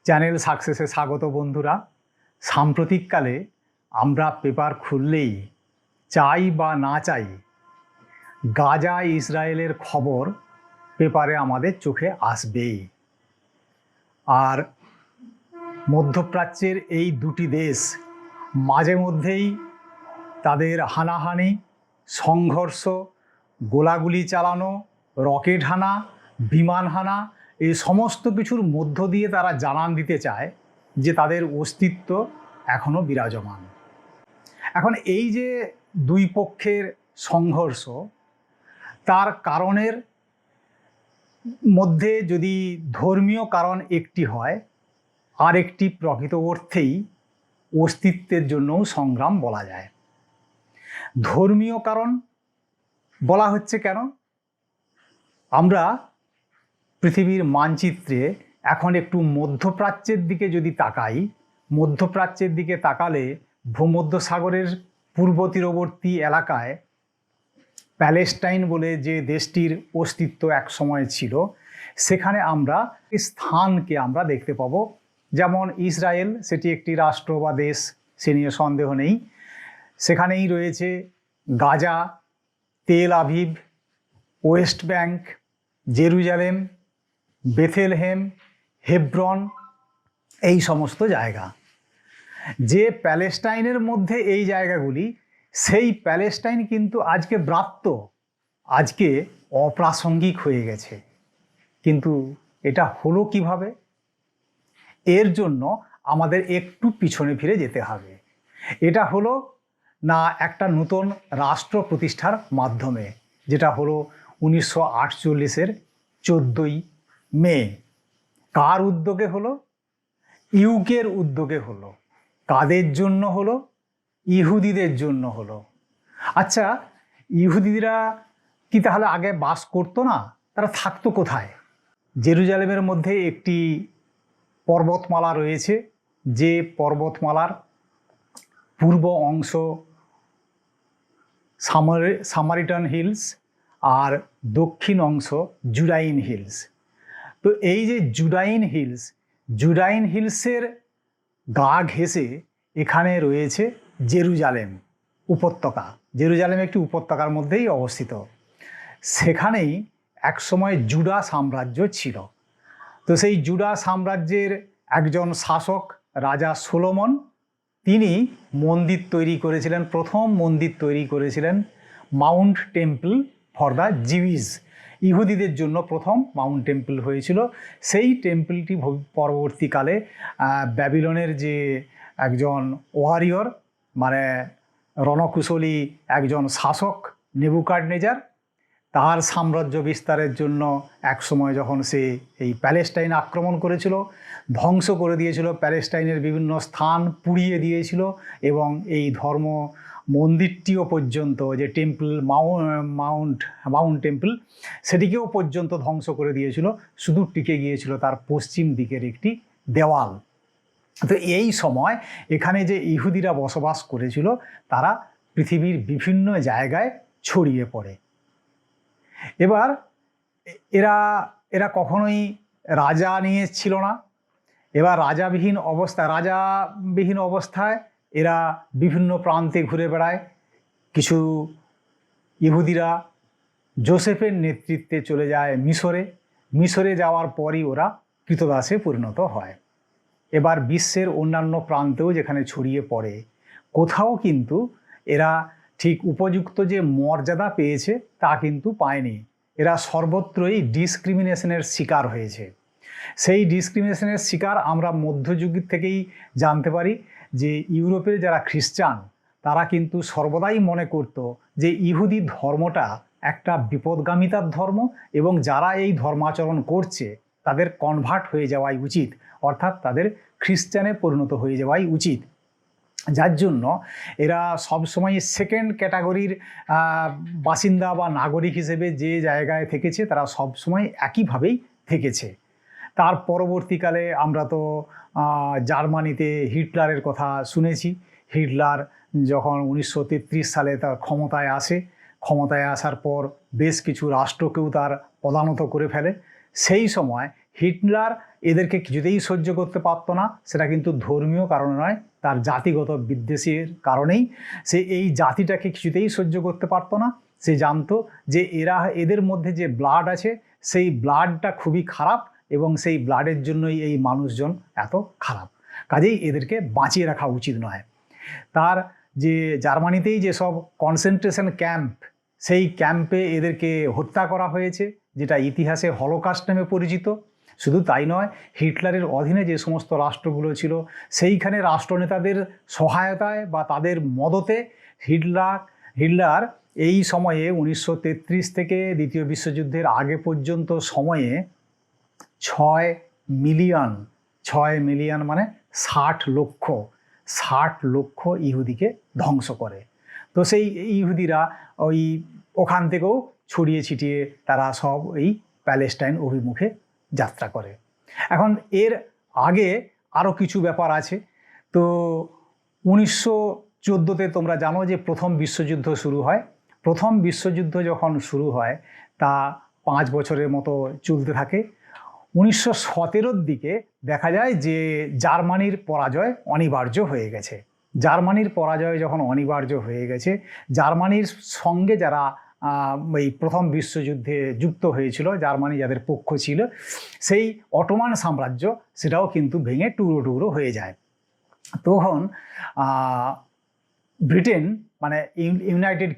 Channel সাকসেসে স্বাগত বন্ধুরা। সাম্প্রতিককালে আমরা পেপার খুললেই চাই বা না চাই গাজা ইসরায়েলের খবর পেপারে আমাদের চোখে আসবেই। আর মধ্যপ্রাচ্যের এই দুটি দেশ মাঝে মধ্যেই তাদের হানাহানি, সংঘর্ষ, গোলাগুলি চালানো, রকেট হানা, বিমান হানা, এই সমস্ত কিছুর মধ্য দিয়ে তারা জানান দিতে চায় যে তাদের অস্তিত্ব এখনও বিরাজমান। এখন এই যে দুই পক্ষের সংঘর্ষ, তার কারণের মধ্যে যদি ধর্মীয় কারণ একটি হয়, আর একটি প্রকৃত অর্থেই অস্তিত্বের জন্যও সংগ্রাম বলা যায়। ধর্মীয় কারণ বলা হচ্ছে কেন? আমরা পৃথিবীর মানচিত্রে এখন একটু মধ্যপ্রাচ্যের দিকে যদি তাকাই, মধ্যপ্রাচ্যের দিকে তাকালে ভূমধ্যসাগরের পূর্ব তীরবর্তী এলাকায় প্যালেস্টাইন বলে যে দেশটির অস্তিত্ব এক সময় ছিল, সেখানে আমরা স্থানকে আমরা দেখতে পাবো। যেমন ইসরায়েল, সেটি একটি রাষ্ট্র বা দেশ, সে নিয়ে সন্দেহ নেই। সেখানেই রয়েছে Gaza, Tel Aviv, West bank, Jerusalem, Bethlehem, Hebron, এই সমস্ত জায়গা। যে প্যালেস্টাইনের মধ্যে এই জায়গাগুলি, সেই প্যালেস্টাইন কিন্তু আজকে ব্রাত্য, আজকে অপ্রাসঙ্গিক হয়ে গেছে। কিন্তু এটা হলো কিভাবে? এর জন্য আমাদের একটু পিছনে ফিরে যেতে হবে। এটা হলো না একটা নতুন রাষ্ট্র প্রতিষ্ঠার মাধ্যমে, যেটা হলো 1948-এর 14ই মে। কার উদ্যোগে হলো? ইউকের উদ্যোগে হলো। কাদের জন্য হলো? ইহুদিদের জন্য হলো। আচ্ছা, ইহুদিরা কি তাহলে আগে বাস করতো না? তারা থাকতো কোথায়? জেরুজালেমের মধ্যে একটি পর্বতমালা রয়েছে, যে পর্বতমালার পূর্ব অংশ সামারিটান হিলস আর দক্ষিণ অংশ জুডাইন হিলস। তো এই যে জুডাইন হিলসের গা ঘেঁষে এখানে রয়েছে জেরুজালেম উপত্যকা। জেরুজালেম একটি উপত্যকার মধ্যেই অবস্থিত। সেখানেই একসময় জুডা সাম্রাজ্য ছিল। তো সেই জুডা সাম্রাজ্যের একজন শাসক রাজা সোলোমন, তিনি মন্দির তৈরি করেছিলেন। প্রথম মন্দির তৈরি করেছিলেন Mount temple for the Jews. ইহুদিদের জন্য প্রথম মাউন্ট টেম্পল হয়েছিল। সেই টেম্পলটি পরবর্তীকালে ব্যাবিলনের যে একজন ওয়ারিয়র, মানে রণকুশলী একজন শাসক নেবুকাডনেজার, তার সাম্রাজ্য বিস্তারের জন্য একসময় যখন সে এই প্যালেস্টাইন আক্রমণ করেছিল, ধ্বংস করে দিয়েছিল, প্যালেস্টাইনের বিভিন্ন স্থান পুড়িয়ে দিয়েছিল, এবং এই ধর্ম মন্দিরটিও পর্যন্ত, যে টেম্পল মাউন্ট টেম্পল, সেটিকেও পর্যন্ত ধ্বংস করে দিয়েছিল। শুধু টিকে গিয়েছিল তার পশ্চিম দিকের একটি দেওয়াল। তো এই সময় এখানে যে ইহুদিরা বসবাস করেছিল, তারা পৃথিবীর বিভিন্ন জায়গায় ছড়িয়ে পড়ে। এবার এরা কখনোই রাজা নিয়ে ছিল না। এবার রাজাবিহীন অবস্থায় এরা বিভিন্ন প্রান্তে ঘুরে বেড়ায়। কিছু ইহুদিরা জোসেফের নেতৃত্বে চলে যায় মিশরে যাওয়ার পরই ওরা কৃতদাসে পরিণত হয়। এবার বিশ্বের অন্যান্য প্রান্তেও যেখানে ছড়িয়ে পড়ে, কোথাও কিন্তু এরা ঠিক উপযুক্ত যে মর্যাদা পেয়েছে তা কিন্তু পায়নি। এরা সর্বত্রই ডিসক্রিমিনেশনের শিকার হয়েছে। সেই ডিসক্রিমিনেশনের শিকার আমরা মধ্যযুগ থেকেই জানতে পারি। যে ইউরোপের যারা খ্রিস্টান, তারা কিন্তু সর্বদাই মনে করত যে ইহুদি ধর্মটা একটা বিপদগামিতার ধর্ম, এবং যারা এই ধর্মাচরণ করছে তাদের কনভার্ট হয়ে যাওয়াই উচিত, অর্থাৎ তাদের খ্রিস্টানে পরিণত হয়ে যাওয়াই উচিত। যার জন্য এরা সবসময় সেকেন্ড ক্যাটাগরির বাসিন্দা বা নাগরিক হিসেবে যে জায়গায় থেকেছে, তারা সবসময় একইভাবেই থেকেছে। তার পরবর্তীকালে আমরা তো জার্মানিতে হিটলারের কথা শুনেছি। হিটলার যখন 1933 সালে তার ক্ষমতায় আসার পর বেশ কিছু রাষ্ট্রকেও তার পদানত করে ফেলে। সেই সময় হিটলার এদেরকে কিছুতেই সহ্য করতে পারত না, সেটা কিন্তু ধর্মীয় কারণে নয়, তার জাতিগত বিদ্বেষের কারণেই। সে এই জাতিটাকে কিছুতেই সহ্য করতে পারতো না। সে জানতো যে এদের মধ্যে যে ব্লাড আছে সেই ব্লাডটা খুবই খারাপ, এবং সেই ব্লাডের জন্যই এই মানুষজন এত খারাপ, কাজেই এদেরকে বাঁচিয়ে রাখা উচিত নয়। তার যে জার্মানিতেই যেসব কনসেন্ট্রেশন ক্যাম্প, সেই ক্যাম্পে এদেরকে হত্যা করা হয়েছে, যেটা ইতিহাসে হলোকাস্ট নামে পরিচিত। শুধু তাই নয়, হিটলারের অধীনে যে সমস্ত রাষ্ট্রগুলো ছিল সেইখানে রাষ্ট্রনেতাদের সহায়তায় বা তাদের মদতে হিটলার এই সময়ে 1933 থেকে দ্বিতীয় বিশ্বযুদ্ধের আগে পর্যন্ত সময়ে 6 মিলিয়ন মানে 60 লক্ষ ইহুদিকে ধ্বংস করে। তো সেই ইহুদিরা ওখান থেকেও ছড়িয়ে ছিটিয়ে তারা সব এই প্যালেস্টাইন অভিমুখে যাত্রা করে। এখন এর আগে আরও কিছু ব্যাপার আছে। তো 1914-তে তোমরা জানো যে প্রথম বিশ্বযুদ্ধ শুরু হয়। প্রথম বিশ্বযুদ্ধ যখন শুরু হয় তা 5 বছরের মতো চলতে থাকে। 1917-র দিকে দেখা যায় যে জার্মানির পরাজয় অনিবার্য হয়ে গেছে। জার্মানির পরাজয় যখন অনিবার্য হয়ে গেছে, জার্মানির সঙ্গে যারা এই প্রথম বিশ্বযুদ্ধে যুক্ত হয়েছিল, জার্মানি যাদের পক্ষ ছিল, সেই অটোমান সাম্রাজ্য সেটাও কিন্তু ভেঙে টুকরো টুকরো হয়ে যায়। তখন ব্রিটেন মানে ইউনাইটেড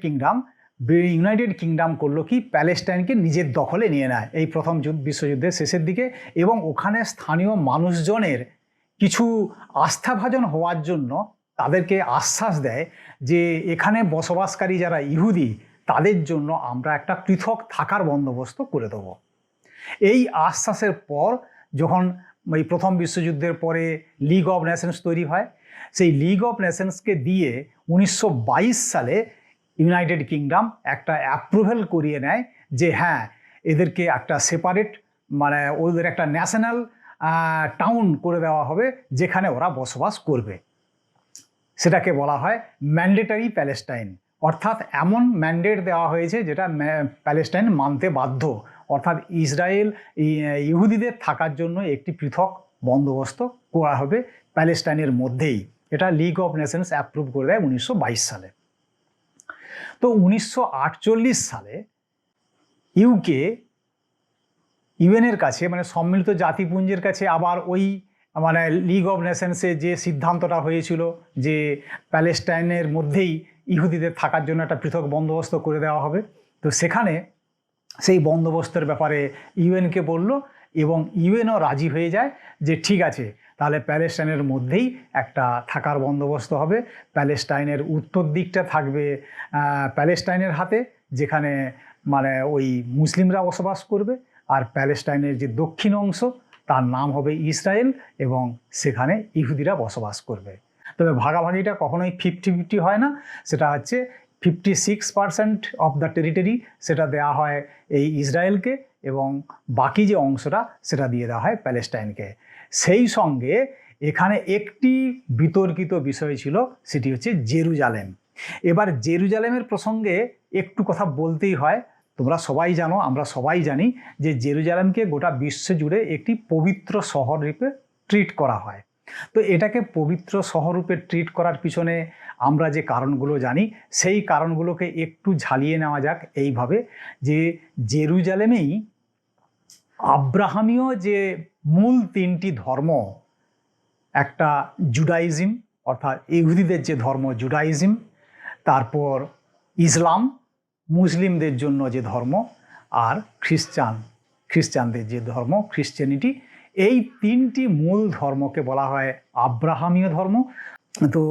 কিংডম করলো কি, প্যালেস্টাইনকে নিজের দখলে নিয়ে নেয় এই প্রথম বিশ্বযুদ্ধের শেষের দিকে, এবং ওখানে স্থানীয় মানুষজনের কিছু আস্থাভাজন হওয়ার জন্য তাদেরকে আশ্বাস দেয় যে এখানে বসবাসকারী যারা ইহুদি তাদের জন্য আমরা একটা পৃথক থাকার বন্দোবস্ত করে দেবো। এই আশ্বাসের পর যখন এই প্রথম বিশ্বযুদ্ধের পরে লিগ অফ নেশনস তৈরি হয়, সেই লিগ অফ নেশনসকে দিয়ে 1922 সালে ইউনাইটেড কিংডম একটা অ্যাপ্রুভেল করিয়ে নেয় যে হ্যাঁ, এদেরকে একটা সেপারেট মানে ওদের একটা ন্যাশনাল টাউন করে দেওয়া হবে যেখানে ওরা বসবাস করবে। সেটাকে বলা হয় ম্যান্ডেটারি প্যালেস্টাইন, অর্থাৎ এমন ম্যান্ডেট দেওয়া হয়েছে যেটা প্যালেস্টাইন মানতে বাধ্য, অর্থাৎ ইসরায়েল ইহুদিদের থাকার জন্য একটি পৃথক বন্দোবস্ত করা হবে প্যালেস্টাইনের মধ্যেই। এটা লিগ অফ নেশনস অ্যাপ্রুভ করে দেয় 1922 সালে। তো 1948 সালে ইউএনের কাছে মানে সম্মিলিত জাতিপুঞ্জের কাছে আবার ওই মানে লিগ অফ নেশনসে যে সিদ্ধান্তটা হয়েছিল যে প্যালেস্টাইনের মধ্যেই ইহুদিদের থাকার জন্য একটা পৃথক বন্দোবস্ত করে দেওয়া হবে, তো সেখানে সেই বন্দোবস্তের ব্যাপারে ইউএনকে বলল, এবং ইউএনও রাজি হয়ে যায় যে ঠিক আছে, তাহলে প্যালেস্টাইনের মধ্যেই একটা থাকার বন্দোবস্ত হবে। প্যালেস্টাইনের উত্তর দিকটা থাকবে প্যালেস্টাইনের হাতে, যেখানে মানে ওই মুসলিমরা বসবাস করবে, আর প্যালেস্টাইনের যে দক্ষিণ অংশ তার নাম হবে ইসরায়েল, এবং সেখানে ইহুদিরা বসবাস করবে। তবে ভাগাভাগিটা কখনোই 50-50 হয় না, সেটা হচ্ছে 56% অফ দ্য টেরিটরি সেটা দেওয়া হয় এই ইসরায়েলকে, এবং বাকি যে অংশটা সেটা দিয়ে দেওয়া হয় প্যালেস্টাইনকে। সেই সঙ্গে এখানে একটি বিতর্কিত বিষয় ছিল, সেটি হচ্ছে জেরুজালেম। এবার জেরুজালেমের প্রসঙ্গে একটু কথা বলতেই হয়। তোমরা সবাই জানো, আমরা সবাই জানি যে জেরুজালেমকে গোটা বিশ্ব জুড়ে একটি পবিত্র শহর রূপে ট্রিট করা হয়। তো এটাকে পবিত্র শহর রূপে ট্রিট করার পিছনে আমরা যে কারণগুলো জানি, সেই কারণগুলোকে একটু ঝালিয়ে নেওয়া যাক এইভাবে যে জেরুজালেমেই আব্রাহামীয় যে মূল 3টি ধর্ম, একটা জুডাইজম অর্থাৎ ইহুদিদের যে ধর্ম জুডাইজম, তারপর ইসলাম মুসলিমদের জন্য যে ধর্ম, আর খ্রিস্টানদের যে ধর্ম খ্রিশ্চানিটি, এই 3টি মূল ধর্মকে বলা হয় আব্রাহামীয় ধর্ম। তো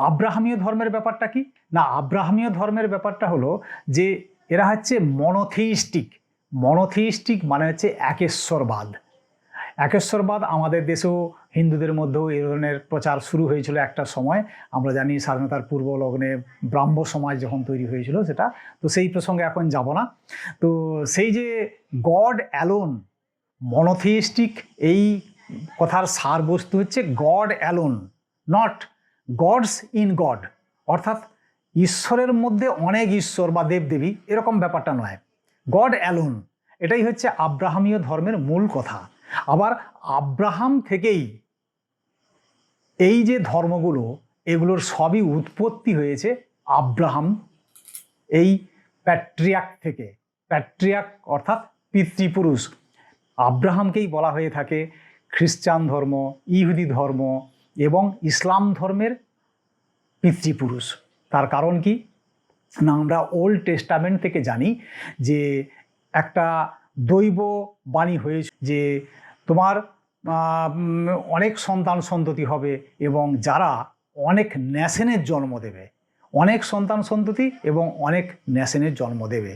আব্রাহামীয় ধর্মের ব্যাপারটা কি না, আব্রাহামীয় ধর্মের ব্যাপারটা হলো যে এরা হচ্ছে মনোথিইস্টিক মানে হচ্ছে একেশ্বরবাদ। আমাদের দেশেও হিন্দুদের মধ্যেও এই ধরনের প্রচার শুরু হয়েছিল একটা সময়। আমরা জানি স্বাধীনতার পূর্ব লগ্নে ব্রাহ্ম সমাজ যখন তৈরি হয়েছিল সেটা, তো সেই প্রসঙ্গে এখন যাব না। তো সেই যে গড অ্যালোন, মনোথিইস্টিক এই কথার সারবস্তু হচ্ছে God alone, not gods in God, অর্থাৎ ঈশ্বরের মধ্যে অনেক ঈশ্বর বা দেবদেবী এরকম ব্যাপারটা নয়, গড অ্যালোন। এটাই হচ্ছে আব্রাহামীয় ধর্মের মূল কথা। আবার আব্রাহাম থেকেই এই যে ধর্মগুলো, এগুলোর সবই উৎপত্তি হয়েছে আব্রাহাম, এই প্যাট্রিয়ার্ক থেকে। প্যাট্রিয়ার্ক অর্থাৎ পিতৃপুরুষ। আব্রাহামকেই বলা হয়ে থাকে খ্রিস্টান ধর্ম, ইহুদি ধর্ম এবং ইসলাম ধর্মের পিতৃপুরুষ। তার কারণ কি না, আমরা ওল্ড টেস্টামেন্ট থেকে জানি যে একটা দৈব বাণী হয়েছে যে তোমার অনেক সন্তান সন্ততি হবে এবং যারা অনেক ন্যাশনের জন্ম দেবে, অনেক সন্তান সন্ততি এবং অনেক ন্যাশনের জন্ম দেবে।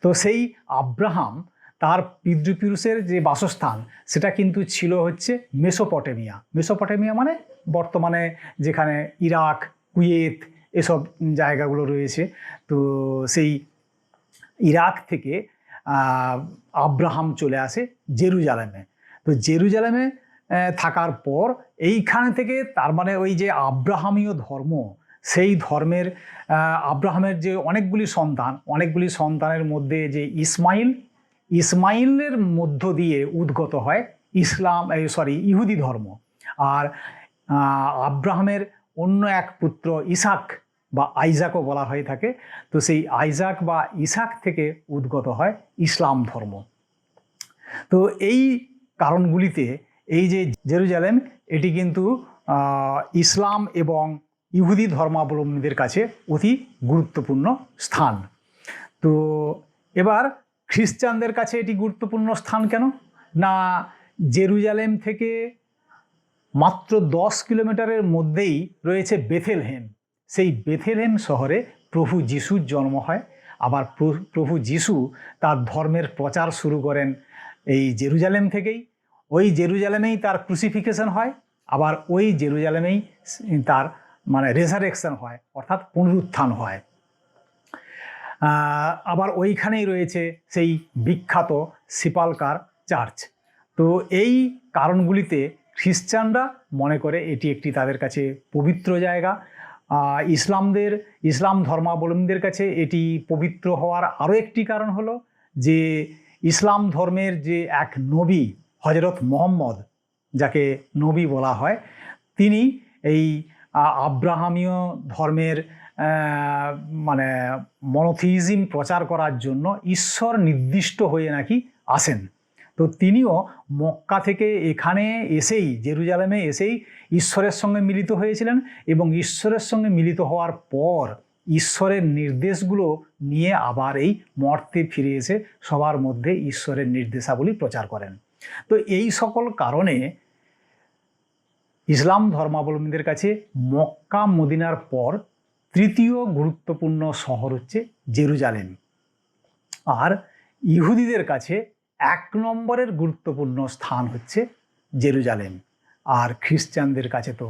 তো সেই আব্রাহাম তার পিতৃপুরুষের যে বাসস্থান সেটা কিন্তু ছিল হচ্ছে মেসোপটেমিয়া। মেসোপটেমিয়া মানে বর্তমানে যেখানে ইরাক, কুয়েত এসব জায়গাগুলো রয়েছে। তো সেই ইরাক থেকে আব্রাহাম চলে আসে জেরুজালেমে। তো জেরুজালেমে থাকার পর এইখানে থেকে তার মানে ওই যে আব্রাহামীয় ধর্ম, সেই ধর্মের আব্রাহামের যে অনেকগুলি সন্তানের মধ্যে যে ইসমাইলের মধ্য দিয়ে উদ্গত হয় ইহুদি ধর্ম। আর আব্রাহামের অন্য এক পুত্র ইসাক বা আইজাকও বলা হয়ে থাকে। তো সেই আইজাক বা ইসাক থেকে উদ্গত হয় ইসলাম ধর্ম। তো এই কারণগুলিতে এই যে জেরুজালেম, এটি কিন্তু ইসলাম এবং ইহুদি ধর্মাবলম্বীদের কাছে অতি গুরুত্বপূর্ণ স্থান। তো এবার খ্রিস্টানদের কাছে এটি গুরুত্বপূর্ণ স্থান কেন না, জেরুজালেম থেকে মাত্র 10 কিলোমিটারের মধ্যেই রয়েছে বেথেলহেম। সেই বেথেলহেম শহরে প্রভু যিশুর জন্ম হয়। আবার প্রভু যিশু তার ধর্মের প্রচার শুরু করেন এই জেরুজালেম থেকেই। ওই জেরুজালেমেই তার ক্রুসিফিকেশন হয়, আবার ওই জেরুজালেমেই তার মানে রেজারেকশন হয়, অর্থাৎ পুনরুত্থান হয়। আবার ওইখানেই রয়েছে সেই বিখ্যাত সিপালকার চার্চ। তো এই কারণগুলিতে খ্রিস্টানরা মনে করে এটি একটি তাদের কাছে পবিত্র জায়গা। ইসলাম ধর্মাবলম্বীদের কাছে এটি পবিত্র হওয়ার আরও একটি কারণ হলো যে ইসলাম ধর্মের যে এক নবী হজরত মুহাম্মদ, যাকে নবী বলা হয়, তিনি এই আব্রাহামীয় ধর্মের মানে মনোথিইজম প্রচার করার জন্য ঈশ্বর নির্দিষ্ট হয়ে নাকি আসেন। তো তিনিও মক্কা থেকে এখানে এসেই, জেরুজালেমে এসেই ঈশ্বরের সঙ্গে মিলিত হয়েছিলেন এবং ঈশ্বরের সঙ্গে মিলিত হওয়ার পর ঈশ্বরের নির্দেশগুলো নিয়ে আবার এই মর্তে ফিরে এসে সবার মধ্যে ঈশ্বরের নির্দেশাবলী প্রচার করেন। তো এই সকল কারণে ইসলাম ধর্মাবলম্বীদের কাছে মক্কা মদিনার পর তৃতীয় গুরুত্বপূর্ণ শহর হচ্ছে জেরুজালেম। আর ইহুদিদের কাছে 1 নম্বরের গুরুত্বপূর্ণ স্থান হচ্ছে জেরুজালেম। আর খ্রিস্টানদের কাছে তো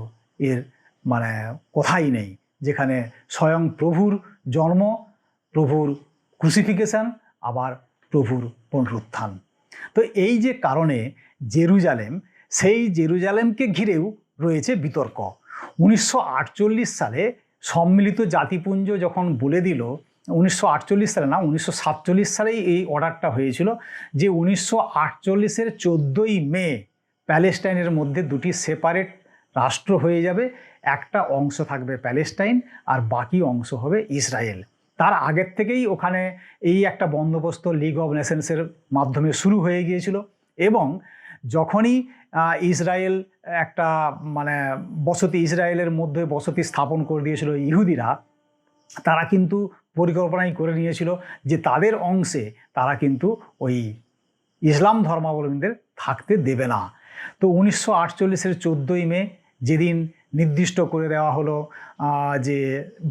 এর মানে কথাই নেই, যেখানে স্বয়ং প্রভুর জন্ম, প্রভুর ক্রুসিফিকেশন, আবার প্রভুর পুনরুত্থান। তো এই যে কারণে জেরুজালেম, সেই জেরুজালেমকে ঘিরেও রয়েছে বিতর্ক। 1948 সালে সম্মিলিত জাতিপুঞ্জ যখন বলে দিল, 1948 সালে না, 1947 সালেই এই অর্ডারটা হয়েছিল যে 1948-এর 14ই মে প্যালেস্টাইনের মধ্যে দুটি সেপারেট রাষ্ট্র হয়ে যাবে। একটা অংশ থাকবে প্যালেস্টাইন আর বাকি অংশ হবে ইসরায়েল। তার আগের থেকেই ওখানে এই একটা বন্দোবস্ত লিগ অব নেশনসের মাধ্যমে শুরু হয়ে গিয়েছিল এবং যখনই ইসরায়েল একটা মানে ইসরায়েলের মধ্যে বসতি স্থাপন করে দিয়েছিল ইহুদিরা, তারা কিন্তু পরিকল্পনাই করে নিয়েছিল যে তাদের অংশে তারা কিন্তু ওই ইসলাম ধর্মাবলম্বীদের থাকতে দেবে না। তো 1948-এর 14ই মে যেদিন নির্দিষ্ট করে দেওয়া হলো যে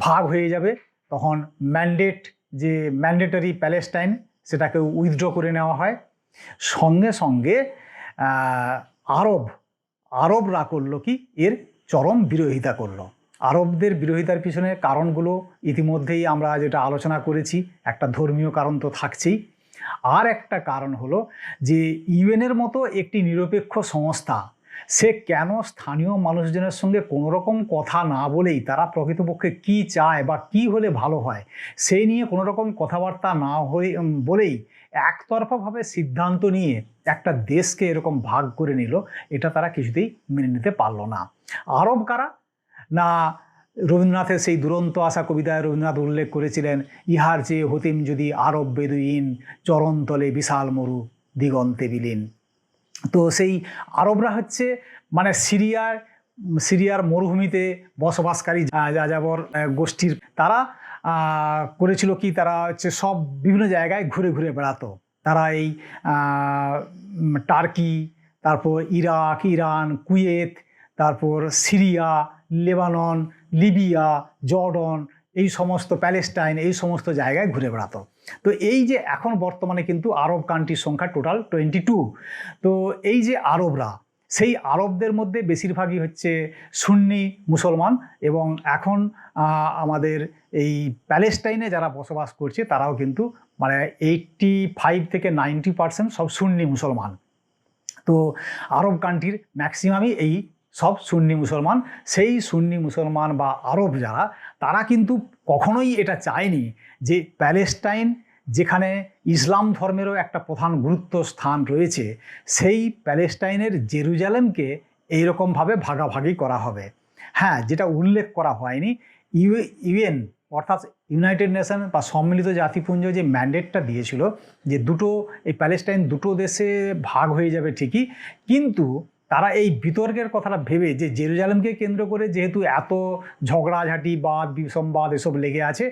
ভাগ হয়ে যাবে, তখন ম্যান্ডেটরি প্যালেস্টাইন সেটাকে উইথড্র করে নেওয়া হয়। সঙ্গে সঙ্গে আরবরা করলো কি, এর চরম বিরোধিতা করলো। আরবদের বিরোধিতার পিছনে কারণগুলো ইতিমধ্যেই আমরা যেটা আলোচনা করেছি, একটা ধর্মীয় কারণ তো থাকছেই। আর একটা কারণ হলো যে ইউএনের মতো একটি নিরপেক্ষ সংস্থা, সে কেন স্থানীয় মানুষজনের সঙ্গে কোনো রকম কথা না বলেই তারা প্রকৃতপক্ষে কি চায় বা কি হলে ভালো হয় সেই নিয়ে কোনো রকম কথাবার্তা না বলেই একতরফাভাবে সিদ্ধান্ত নিয়ে একটা দেশকে এরকম ভাগ করে নিল, এটা তারা কিছুতেই মেনে নিতে পারল না। আরব কারা না, রবীন্দ্রনাথের সেই দুরন্ত আশা কবিতায় রবীন্দ্রনাথ উল্লেখ করেছিলেন, ইহার চেয়ে হতিম যদি আরব বেদুইন, চরণতলে বিশাল মরু দিগন্তে বিলীন। তো সেই আরবরা হচ্ছে মানে সিরিয়ার মরুভূমিতে বসবাসকারী যাযাবর গোষ্ঠীর। তারা করেছিল কি, তারা হচ্ছে সব বিভিন্ন জায়গায় ঘুরে ঘুরে বেড়াতো। তারা এই টার্কি, তারপর ইরাক, ইরান, কুয়েত, তারপর সিরিয়া, লেবানন, লিবিয়া, জর্ডন, এই সমস্ত প্যালেস্টাইন, এই সমস্ত জায়গায় ঘুরে বেড়াতো। তো এই যে এখন বর্তমানে কিন্তু আরব কান্ট্রির সংখ্যা টোটাল 22। তো এই যে আরবরা, সেই আরবদের মধ্যে বেশিরভাগই হচ্ছে সুন্নি মুসলমান, এবং এখন আমাদের এই প্যালেস্টাইনে যারা বসবাস করছে তারাও কিন্তু মানে 85 থেকে 90% সব সুন্নি মুসলমান। তো আরব কান্ট্রির ম্যাক্সিমামই এই সব সুন্নি মুসলমান। সেই সুন্নি মুসলমান বা আরব যারা, তারা কিন্তু কখনোই এটা চায়নি যে প্যালেস্টাইন, যেখানে ইসলাম ধর্মেরও একটা প্রধান গুরুত্ব স্থান রয়েছে, সেই প্যালেস্টাইনের জেরুজালেমকে এইরকমভাবে ভাগাভাগি করা হবে। হ্যাঁ, যেটা উল্লেখ করা হয়নি, ইউএন অর্থাৎ ইউনাইটেড নেশন বা সম্মিলিত জাতিপুঞ্জ যে ম্যান্ডেটটা দিয়েছিল যে এই প্যালেস্টাইন দুটো দেশে ভাগ হয়ে যাবে ঠিকই, কিন্তু তারা এই বিতর্কের কথাটা ভেবে যে জেরুজালেমকে কেন্দ্র করে যেহেতু এত ঝগড়াঝাটি, বাদ বিসম্বাদ এসব লেগে আছে,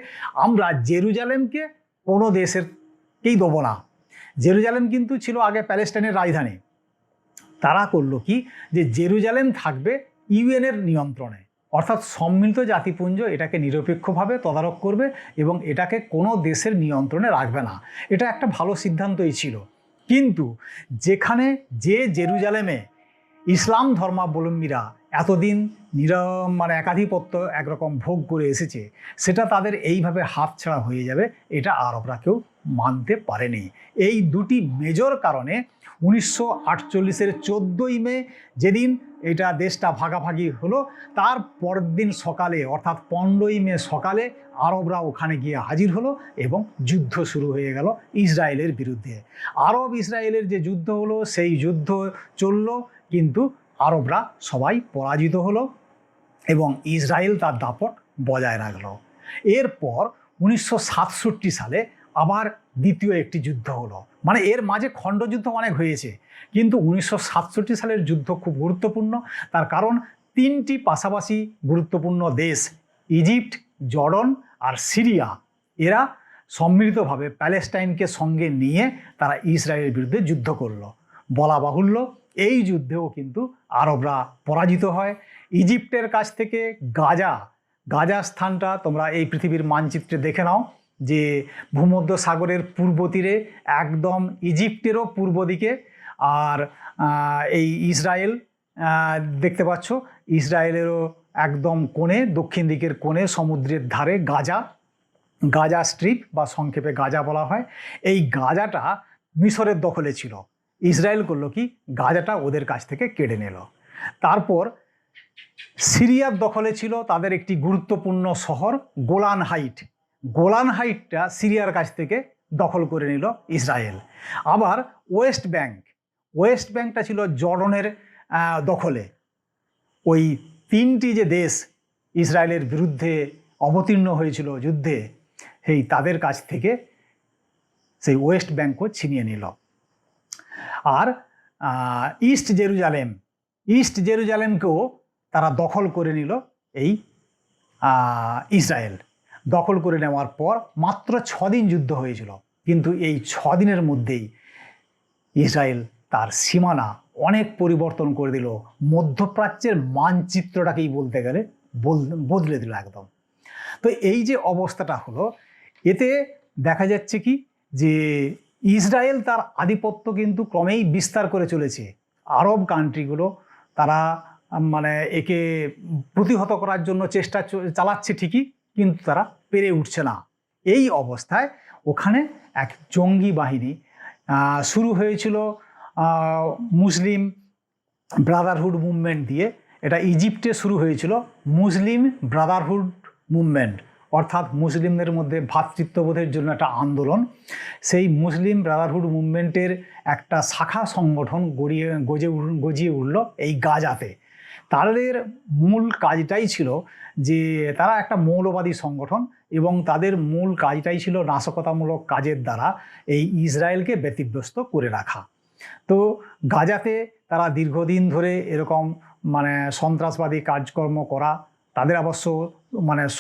আমরা জেরুজালেমকে কোনো দেশেরকেই দেবো না। জেরুজালেম কিন্তু ছিল আগে প্যালেস্টাইনের রাজধানী। তারা করলো কি, যে জেরুজালেম থাকবে ইউএনের নিয়ন্ত্রণে, অর্থাৎ সম্মিলিত জাতিপুঞ্জ এটাকে নিরপেক্ষভাবে তদারক করবে এবং এটাকে কোনো দেশের নিয়ন্ত্রণে রাখবে না। এটা একটা ভালো সিদ্ধান্তই ছিল। কিন্তু যেখানে জেরুজালেমে ইসলাম ধর্মাবলম্বীরা এতদিন মানে একাধিপত্য একরকম ভোগ করে এসেছে, সেটা তাদের এইভাবে হাতছাড়া হয়ে যাবে, এটা আরবরা কেউ মানতে পারেনি। এই দুটি মেজর কারণে 1948-এর 14ই মে যেদিন এটা দেশটা ভাগাভাগি হলো, তার পরের দিন সকালে অর্থাৎ 15ই মে সকালে আরবরা ওখানে গিয়ে হাজির হলো এবং যুদ্ধ শুরু হয়ে গেল ইসরায়েলের বিরুদ্ধে। আরব ইসরায়েলের যে যুদ্ধ হলো, সেই যুদ্ধ চলল, কিন্তু আরবরা সবাই পরাজিত হলো এবং ইসরায়েল তার দাপট বজায় রাখলো। এরপর 1967 সালে আবার দ্বিতীয় একটি যুদ্ধ হলো। মানে এর মাঝে খণ্ডযুদ্ধ অনেক হয়েছে, কিন্তু 1967 সালের যুদ্ধ খুব গুরুত্বপূর্ণ। তার কারণ 3টি পাশাপাশি গুরুত্বপূর্ণ দেশ, ইজিপ্ট, জর্ডন আর সিরিয়া, এরা সম্মিলিতভাবে প্যালেস্টাইনকে সঙ্গে নিয়ে তারা ইসরায়েলের বিরুদ্ধে যুদ্ধ করলো। বলা বাহুল্য, এই যুদ্ধেও কিন্তু আরবরা পরাজিত হয়। ইজিপ্টের কাছ থেকে গাজা স্থানটা তোমরা এই পৃথিবীর মানচিত্রে দেখে নাও, যে ভূমধ্য সাগরের পূর্ব তীরে একদম ইজিপ্টেরও পূর্ব দিকে, আর এই ইসরায়েল দেখতে পাচ্ছ, ইসরায়েলেরও একদম কোণে, দক্ষিণ দিকের কোণে সমুদ্রের ধারে গাজা স্ট্রিপ বা সংক্ষেপে গাজা বলা হয়। এই গাজাটা মিশরের দখলে ছিল। ইসরায়েল করলো কি, গাজাটা ওদের কাছ থেকে কেড়ে নিল। তারপর সিরিয়ার দখলে ছিল তাদের একটি গুরুত্বপূর্ণ শহর গোলান হাইটটা সিরিয়ার কাছ থেকে দখল করে নিল ইসরায়েল। আবার ওয়েস্ট ব্যাংকটা ছিল জর্ডনের দখলে। ওই 3টি যে দেশ ইসরায়েলের বিরুদ্ধে অবতীর্ণ হয়েছিল যুদ্ধে, তাদের কাছ থেকে সেই ওয়েস্ট ব্যাংকও ছিনিয়ে নিল। আর ইস্ট জেরুজালেমকেও তারা দখল করে নিল এই ইসরায়েল। দখল করে নেওয়ার পর মাত্র 6 দিন যুদ্ধ হয়েছিল, কিন্তু এই 6 দিনের মধ্যেই ইসরায়েল তার সীমানা অনেক পরিবর্তন করে দিল। মধ্যপ্রাচ্যের মানচিত্রটাকেই বলতে গেলে বদলে দিল একদম। তো এই যে অবস্থাটা হলো, এতে দেখা যাচ্ছে কি, যে ইসরায়েল তার আধিপত্য কিন্তু ক্রমেই বিস্তার করে চলেছে। আরব কান্ট্রিগুলো তারা মানে একে প্রতিহত করার জন্য চেষ্টা চালাচ্ছে ঠিকই, কিন্তু তারা পেরে উঠছে না। এই অবস্থায় ওখানে এক জঙ্গি বাহিনী শুরু হয়েছিল মুসলিম ব্রাদারহুড মুভমেন্ট দিয়ে। এটা ইজিপ্টে শুরু হয়েছিল মুসলিম ব্রাদারহুড মুভমেন্ট, অর্থাৎ মুসলিমদের মধ্যে ভ্রাতৃত্ববোধের জন্য একটা আন্দোলন। সেই মুসলিম ব্রাদারহুড মুভমেন্টের একটা শাখা সংগঠন গজিয়ে উঠল এই গাজাতে। তাদের মূল কাজটাই ছিল যে তারা একটা মৌলবাদী সংগঠন এবং তাদের মূল কাজটাই ছিল নাশকতামূলক কাজের দ্বারা এই ইসরায়েলকে ব্যতিব্যস্ত করে রাখা। তো গাজাতে তারা দীর্ঘদিন ধরে এরকম সন্ত্রাসবাদী কাজকর্ম করা, তাদের অবশ্য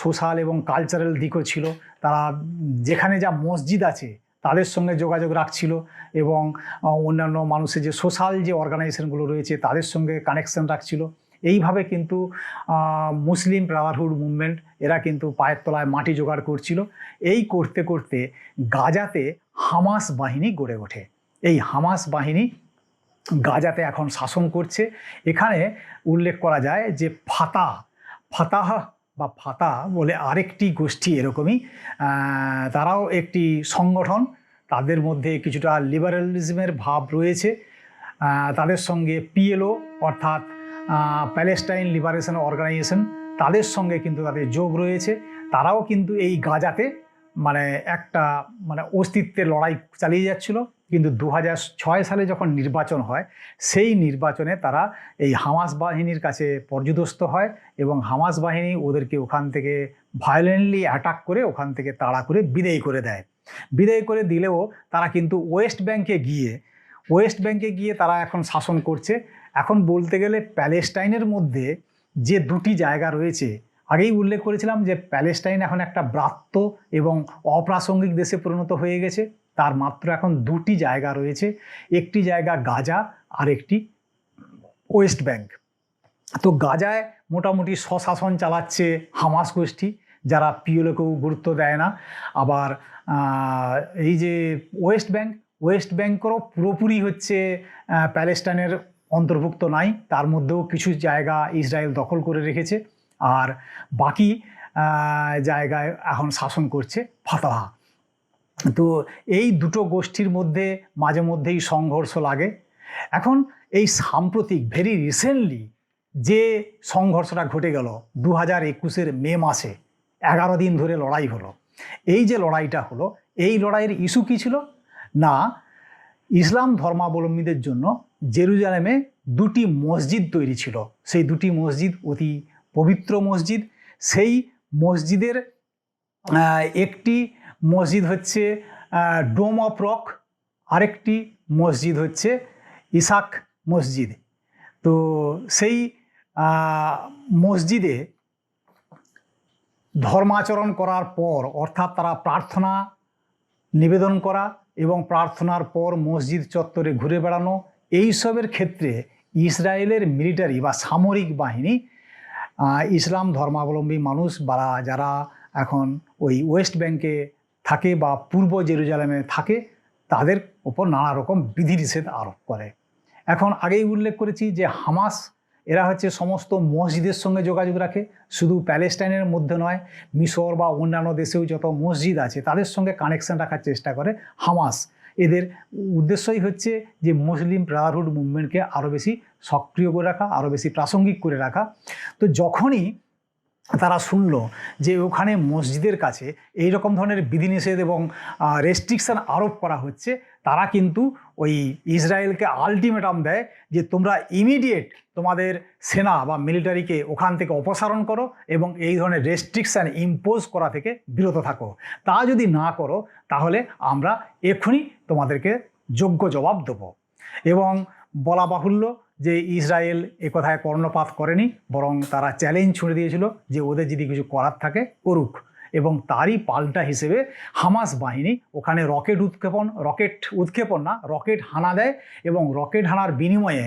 সোশ্যাল এবং কালচারাল দিকও ছিল। তারা যেখানে যা মসজিদ আছে তাদের সঙ্গে যোগাযোগ রাখছিল এবং অন্যান্য মানুষের যে সোশ্যাল যে অর্গানাইজেশনগুলো রয়েছে তাদের সঙ্গে কানেকশন রাখছিল। এইভাবে কিন্তু মুসলিম ব্রাদারহুড মুভমেন্ট এরা কিন্তু পায়ের তলায় মাটি জোগাড় করছিল। এই করতে করতে গাজাতে হামাস বাহিনী গড়ে ওঠে। এই হামাস বাহিনী গাজাতে এখন শাসন করছে। এখানে উল্লেখ করা যায় যে ফাতাহ বলে আরেকটি গোষ্ঠী এরকমই, তারাও একটি সংগঠন, তাদের মধ্যে কিছুটা লিবারালিজমের ভাব রয়েছে। তাদের সঙ্গে পিএলও অর্থাৎ প্যালেস্টাইন লিবারেশন অর্গানাইজেশন, তাদের সঙ্গে কিন্তু তাদের যোগ রয়েছে। তারাও কিন্তু এই গাজাতে একটা অস্তিত্বের লড়াই চালিয়ে যাচ্ছিল। কিন্তু 2006 সালে যখন নির্বাচন হয়, সেই নির্বাচনে তারা এই হামাস বাহিনীর কাছে পর্যুদস্ত হয় এবং হামাস বাহিনী ওদেরকে ওখান থেকে ভায়োলেন্টলি অ্যাটাক করে ওখান থেকে তাড়া করে বিদায় করে দেয়। বিদায় করে দিলেও তারা কিন্তু ওয়েস্ট ব্যাংকে গিয়ে তারা এখন শাসন করছে। এখন বলতে গেলে প্যালেস্টাইনের মধ্যে যে দুটি জায়গা রয়েছে, আগেই উল্লেখ করেছিলাম যে প্যালেস্টাইন এখন একটা ব্রাত্য এবং অপ্রাসঙ্গিক দেশে পরিণত হয়ে গেছে। তার মাত্র এখন দুটি জায়গা রয়েছে, একটি জায়গা গাজা আর একটি ওয়েস্ট ব্যাংক। তো গাজায় মোটামুটি স্বশাসন চালাচ্ছে হামাস গোষ্ঠী, যারা পিএলওকেও গুরুত্ব দেয় না। আবার এই যে ওয়েস্ট ব্যাংকেরও পুরোপুরি হচ্ছে প্যালেস্টাইনের অন্তর্ভুক্ত নাই, তার মধ্যেও কিছু জায়গা ইসরায়েল দখল করে রেখেছে। আর বাকি জায়গায় এখন শাসন করছে ফাতাহ। তো এই দুটো গোষ্ঠীর মধ্যে মাঝে মধ্যেই সংঘর্ষ লাগে। এখন এই সাম্প্রতিক ভেরি রিসেন্টলি যে সংঘর্ষটা ঘটে গেল 2021 মে মাসে, 11 দিন ধরে লড়াই হলো। এই যে লড়াইটা হলো, এই লড়াইয়ের ইস্যু কী ছিল না, ইসলাম ধর্মাবলম্বীদের জন্য জেরুজালেমে দুটি মসজিদ তৈরি ছিল। সেই দুটি মসজিদ অতি পবিত্র মসজিদ। সেই মসজিদের একটি মসজিদ হচ্ছে ডোম অফ রক, আরেকটি মসজিদ হচ্ছে ইসাক মসজিদ। তো সেই মসজিদে ধর্মাচরণ করার পর, অর্থাৎ তারা প্রার্থনা নিবেদন করা এবং প্রার্থনার পর মসজিদ চত্বরে ঘুরে বেড়ানো, এইসবের ক্ষেত্রে ইসরায়েলের মিলিটারি বা সামরিক বাহিনী ইসলাম ধর্মাবলম্বী মানুষ বা যারা এখন ওই ওয়েস্ট ব্যাংকে থাকে বা পূর্ব জেরুজালেমে থাকে তাদের ওপর নানা রকম বিধিনিষেধ আরোপ করে। এখন আগেই উল্লেখ করেছি যে হামাস এরা হচ্ছে সমস্ত মসজিদের সঙ্গে যোগাযোগ রাখে, শুধু প্যালেস্টাইনের মধ্যে নয়, মিশর বা অন্যান্য দেশেও যত মসজিদ আছে তাদের সঙ্গে কানেকশন রাখার চেষ্টা করে হামাস। এদের উদ্দেশ্যই হচ্ছে যে মুসলিম ব্রাদারহুড মুভমেন্টকে আরও বেশি সক্রিয় করে রাখা, আরও বেশি প্রাসঙ্গিক করে রাখা। তো যখনই তারা শুনলো যে ওখানে মসজিদের কাছে এই রকম ধরনের বিধিনিষেধ এবং রেস্ট্রিকশান আরোপ করা হচ্ছে, তারা কিন্তু ওই ইসরায়েলকে আলটিমেটাম দেয় যে তোমরা ইমিডিয়েট তোমাদের সেনা বা মিলিটারিকে ওখান থেকে অপসারণ করো এবং এই ধরনের রেস্ট্রিকশান ইম্পোজ করা থেকে বিরত থাকো। তা যদি না করো তাহলে আমরা এক্ষুনি তোমাদেরকে যোগ্য জবাব দেবো। এবং বলা বাহুল্য যে ইসরায়েল এ কথায় কর্ণপাত করেনি, বরং তারা চ্যালেঞ্জ ছুড়ে দিয়েছিল যে ওদের যদি কিছু করার থাকে করুক। এবং তারই পাল্টা হিসেবে হামাস বাহিনী ওখানে রকেট হানা দেয় এবং রকেট হানার বিনিময়ে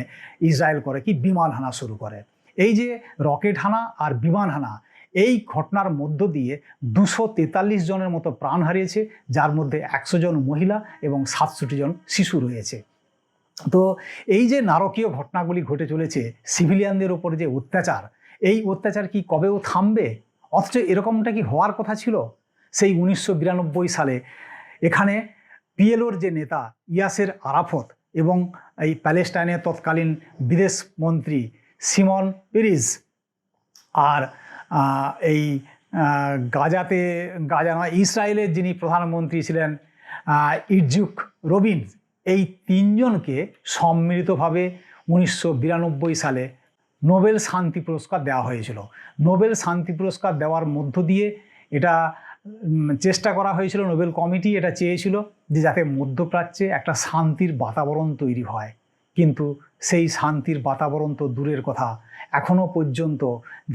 ইসরায়েল করে কি বিমান হানা শুরু করে। এই যে রকেট হানা আর বিমান হানা, এই ঘটনার মধ্য দিয়ে 243 জনের মতো প্রাণ হারিয়েছে, যার মধ্যে 100 জন মহিলা এবং 67 জন শিশু রয়েছে। তো এই যে নারকীয় ঘটনাগুলি ঘটে চলেছে, সিভিলিয়ানদের ওপর যে অত্যাচার, এই অত্যাচার কি কবেও থামবে? অথচ এরকমটা কি হওয়ার কথা ছিল? সেই 1992 সালে এখানে পিএলওর যে নেতা ইয়াসের আরাফত এবং এই প্যালেস্টাইনের তৎকালীন বিদেশ মন্ত্রী সিমন পেরিস আর এই গাজা নয়, ইসরায়েলের যিনি প্রধানমন্ত্রী ছিলেন ইটজুক রবিন, এই তিনজনকে সম্মিলিতভাবে 1992 সালে নোবেল শান্তি পুরস্কার দেওয়া হয়েছিল। নোবেল শান্তি পুরস্কার দেওয়ার মধ্য দিয়ে এটা চেষ্টা করা হয়েছিল, নোবেল কমিটি এটা চেয়েছিল যে যাতে মধ্যপ্রাচ্যে একটা শান্তির বাতাবরণ তৈরি হয়। কিন্তু সেই শান্তির বাতাবরণ তো দূরের কথা, এখনও পর্যন্ত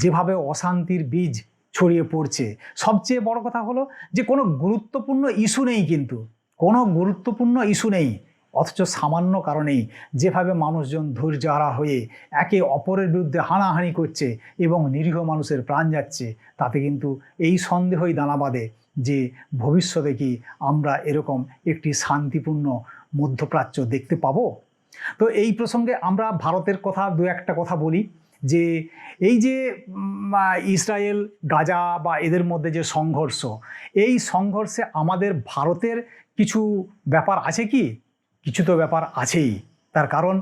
যেভাবে অশান্তির বীজ ছড়িয়ে পড়ছে, সবচেয়ে বড় কথা হলো যে কোনো গুরুত্বপূর্ণ ইস্যু নেই, কিন্তু কোনো গুরুত্বপূর্ণ ইস্যু নেই, অথচ সামান্য কারণেই যেভাবে মানুষজন ধৈর্যহারা হয়ে একে অপরের বিরুদ্ধে হানাহানি করছে এবং নিরীহ মানুষের প্রাণ যাচ্ছে, তাতে কিন্তু এই সন্দেহই দানা বাঁধে যে ভবিষ্যতে কি আমরা এরকম একটি শান্তিপূর্ণ মধ্যপ্রাচ্য দেখতে পাবো। তো এই প্রসঙ্গে আমরা ভারতের কথা দু একটা কথা বলি, যে এই যে ইসরায়েল গাজা বা এদের মধ্যে যে সংঘর্ষ, এই সংঘর্ষে আমাদের ভারতের কিছু ব্যাপার আছে কি? কিছু তো ব্যাপার আছেই। তার কারণ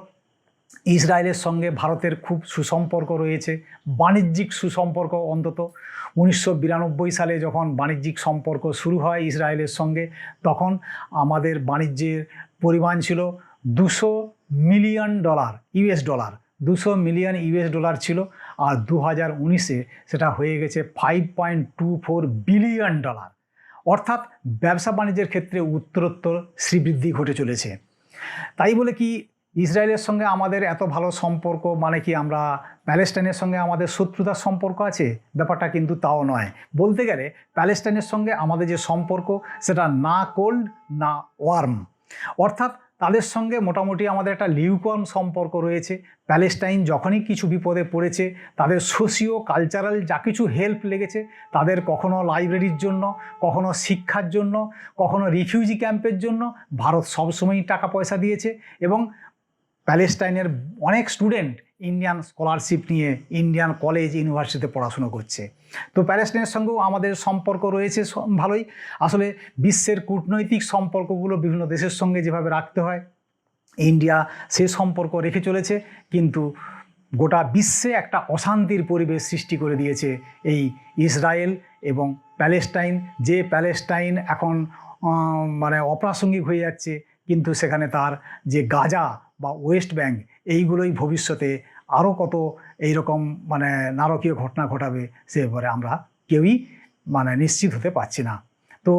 ইসরায়েলের সঙ্গে ভারতের খুব সুসম্পর্ক রয়েছে, বাণিজ্যিক সুসম্পর্ক। অন্তত 1992 সালে যখন বাণিজ্যিক সম্পর্ক শুরু হয় ইসরায়েলের সঙ্গে, তখন আমাদের বাণিজ্যের পরিমাণ ছিল $200 মিলিয়ন, $200 মিলিয়ন ছিল। আর 2019-এ সেটা হয়ে গেছে $5.24 বিলিয়ন। অর্থাৎ ব্যবসা বাণিজ্যের ক্ষেত্রে উত্তরোত্তর শ্রীবৃদ্ধি ঘটে চলেছে। তাই বলে কি ইসরায়েলের সঙ্গে আমাদের এত ভালো সম্পর্ক মানে কি আমরা প্যালেস্টাইনের সঙ্গে আমাদের শত্রুতার সম্পর্ক আছে? ব্যাপারটা কিন্তু তাও নয়। বলতে গেলে প্যালেস্টাইনের সঙ্গে আমাদের যে সম্পর্ক, সেটা না কোল্ড না ওয়ার্ম, অর্থাৎ তাদের সঙ্গে মোটামুটি আমাদের একটা লিউকওয়ার্ম সম্পর্ক রয়েছে। প্যালেস্টাইন যখনই কিছু বিপদে পড়েছে, তাদের সোশিও কালচারাল যা কিছু হেল্প লেগেছে, তাদের কখনো লাইব্রেরির জন্য, কখনো শিক্ষার জন্য, কখনো রিফিউজি ক্যাম্পের জন্য ভারত সবসময়ই টাকা পয়সা দিয়েছে। এবং প্যালেস্টাইনের অনেক স্টুডেন্ট ইন্ডিয়ান স্কলারশিপ নিয়ে ইন্ডিয়ান কলেজ ইউনিভার্সিটিতে পড়াশুনো করছে। তো প্যালেস্টাইনের সঙ্গেও আমাদের সম্পর্ক রয়েছে ভালোই। আসলে বিশ্বের কূটনৈতিক সম্পর্কগুলো বিভিন্ন দেশের সঙ্গে যেভাবে রাখতে হয়, ইন্ডিয়া সে সম্পর্ক রেখে চলেছে। কিন্তু গোটা বিশ্বে একটা অশান্তির পরিবেশ সৃষ্টি করে দিয়েছে এই ইসরায়েল এবং প্যালেস্টাইন। যে প্যালেস্টাইন এখন মানে অপ্রাসঙ্গিক হয়ে যাচ্ছে, কিন্তু সেখানে তার যে গাজা বা ওয়েস্ট ব্যাঙ্ক, এইগুলোই ভবিষ্যতে আরও কত এইরকম মানে নারকীয় ঘটনা ঘটাবে সে ব্যাপারে আমরা কেউই মানে নিশ্চিত হতে পারছি না। তো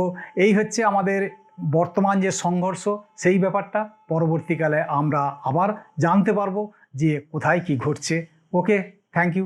এই হচ্ছে আমাদের বর্তমান যে সংঘর্ষ, সেই ব্যাপারটা পরবর্তীকালে আমরা আবার জানতে পারবো যে কোথায় কি ঘটছে। ওকে, থ্যাংক ইউ।